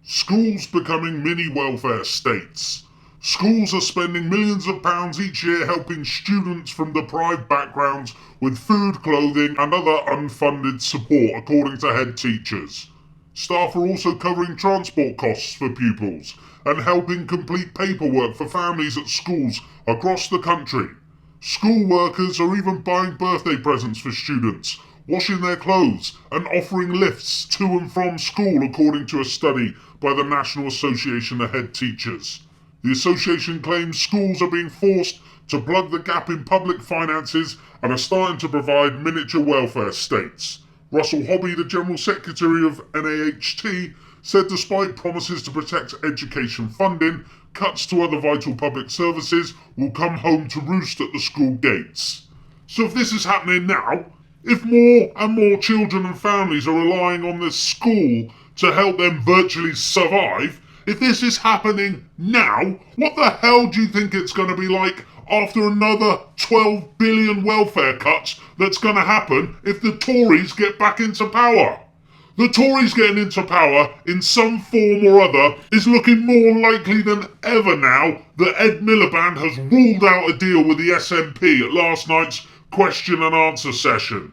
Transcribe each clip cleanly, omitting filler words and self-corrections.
Schools becoming mini welfare states. Schools are spending millions of pounds each year helping students from deprived backgrounds with food, clothing, and other unfunded support, according to head teachers. Staff are also covering transport costs for pupils and helping complete paperwork for families at schools across the country. School workers are even buying birthday presents for students, washing their clothes, and offering lifts to and from school, according to a study by the National Association of Head Teachers. The association claims schools are being forced to plug the gap in public finances and are starting to provide miniature welfare states. Russell Hobby, the General Secretary of NAHT, said despite promises to protect education funding, cuts to other vital public services will come home to roost at the school gates. So if this is happening now, if more and more children and families are relying on this school to help them virtually survive, if this is happening now, what the hell do you think it's going to be like after another 12 billion welfare cuts that's going to happen if the Tories get back into power? The Tories getting into power in some form or other is looking more likely than ever now that Ed Miliband has ruled out a deal with the SNP at last night's question and answer session.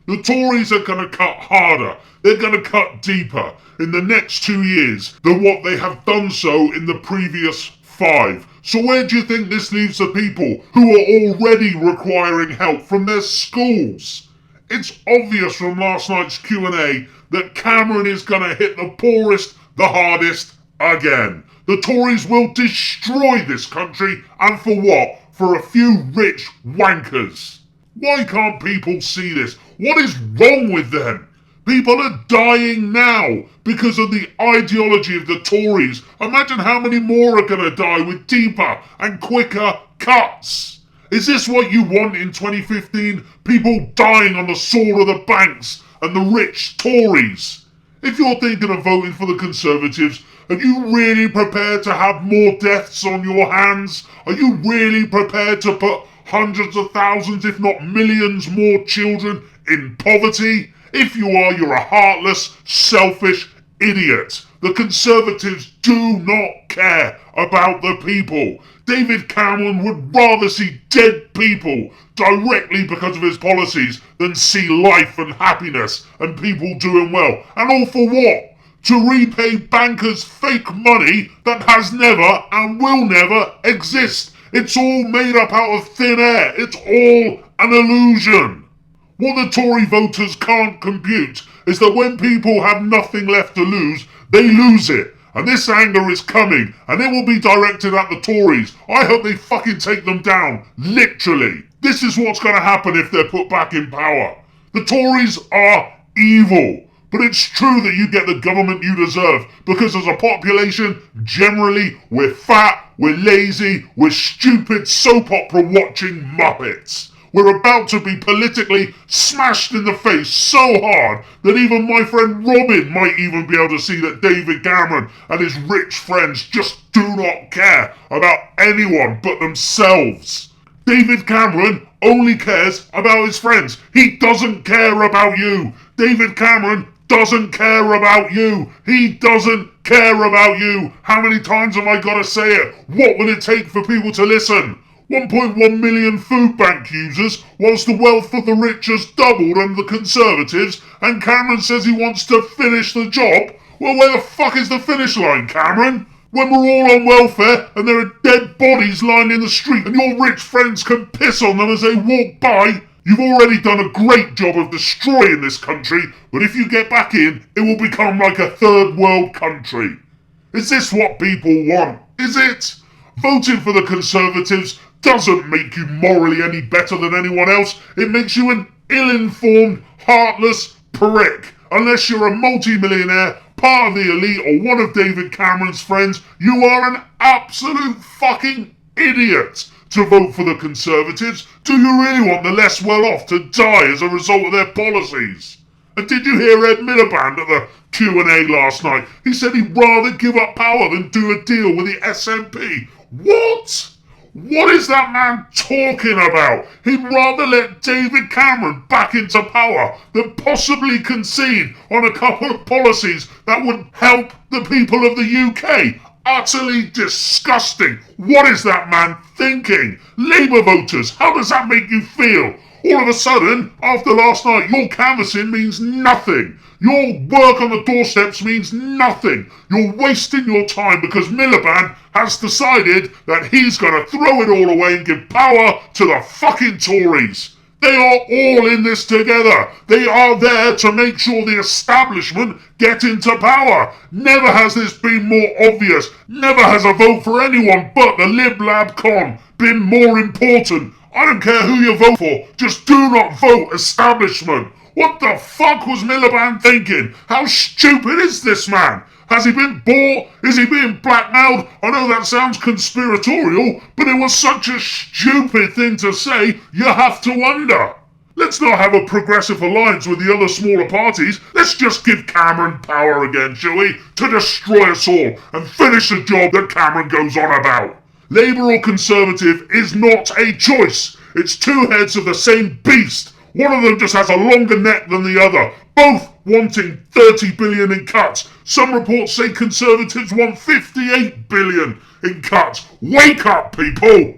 The Tories are going to cut harder, they're going to cut deeper in the next 2 years than what they have done so in the previous 5. So where do you think this leaves the people who are already requiring help from their schools? It's obvious from last night's Q&A that Cameron is going to hit the poorest the hardest again. The Tories will destroy this country, and for what? For a few rich wankers. Why can't people see this? What is wrong with them? People are dying now because of the ideology of the Tories. Imagine how many more are going to die with deeper and quicker cuts. Is this what you want in 2015? People dying on the sword of the banks and the rich Tories? If you're thinking of voting for the Conservatives, are you really prepared to have more deaths on your hands? Are you really prepared to put hundreds of thousands, if not millions more children in poverty? If you are, you're a heartless, selfish idiot. The Conservatives do not care about the people. David Cameron would rather see dead people directly because of his policies than see life and happiness and people doing well. And all for what? To repay bankers' fake money that has never and will never exist. It's all made up out of thin air. It's all an illusion. What the Tory voters can't compute is that when people have nothing left to lose, they lose it. And this anger is coming, and it will be directed at the Tories. I hope they fucking take them down. Literally. This is what's going to happen if they're put back in power. The Tories are evil. But it's true that you get the government you deserve, because as a population, generally, we're fat, we're lazy, we're stupid soap opera watching muppets. We're about to be politically smashed in the face so hard that even my friend Robin might even be able to see that David Cameron and his rich friends just do not care about anyone but themselves. David Cameron only cares about his friends. He doesn't care about you. David Cameron doesn't care about you. He doesn't care about you. How many times have I got to say it? What will it take for people to listen? 1.1 million food bank users, whilst the wealth of the rich has doubled under the Conservatives, and Cameron says he wants to finish the job? Well, where the fuck is the finish line, Cameron? When we're all on welfare and there are dead bodies lying in the street and your rich friends can piss on them as they walk by? You've already done a great job of destroying this country, but if you get back in, it will become like a third world country. Is this what people want? Is it? Voting for the Conservatives doesn't make you morally any better than anyone else. It makes you an ill-informed, heartless prick. Unless you're a multi-millionaire, part of the elite, or one of David Cameron's friends, you are an absolute fucking idiot to vote for the Conservatives. Do you really want the less well-off to die as a result of their policies? And did you hear Ed Miliband at the Q&A last night? He said he'd rather give up power than do a deal with the SNP. What? What is that man talking about? He'd rather let David Cameron back into power than possibly concede on a couple of policies that would help the people of the UK. Utterly disgusting. What is that man thinking? Labour voters, how does that make you feel? All of a sudden, after last night, your canvassing means nothing. Your work on the doorsteps means nothing. You're wasting your time because Miliband has decided that he's going to throw it all away and give power to the fucking Tories. They are all in this together. They are there to make sure the establishment get into power. Never has this been more obvious. Never has a vote for anyone but the Lib Lab Con been more important. I don't care who you vote for. Just do not vote establishment. What the fuck was Miliband thinking? How stupid is this man? Has he been bought? Is he being blackmailed? I know that sounds conspiratorial, but it was such a stupid thing to say, you have to wonder. Let's not have a progressive alliance with the other smaller parties. Let's just give Cameron power again, shall we? To destroy us all and finish the job that Cameron goes on about. Labour or Conservative is not a choice. It's two heads of the same beast. One of them just has a longer neck than the other, both wanting 30 billion in cuts. Some reports say Conservatives want 58 billion in cuts. Wake up, people!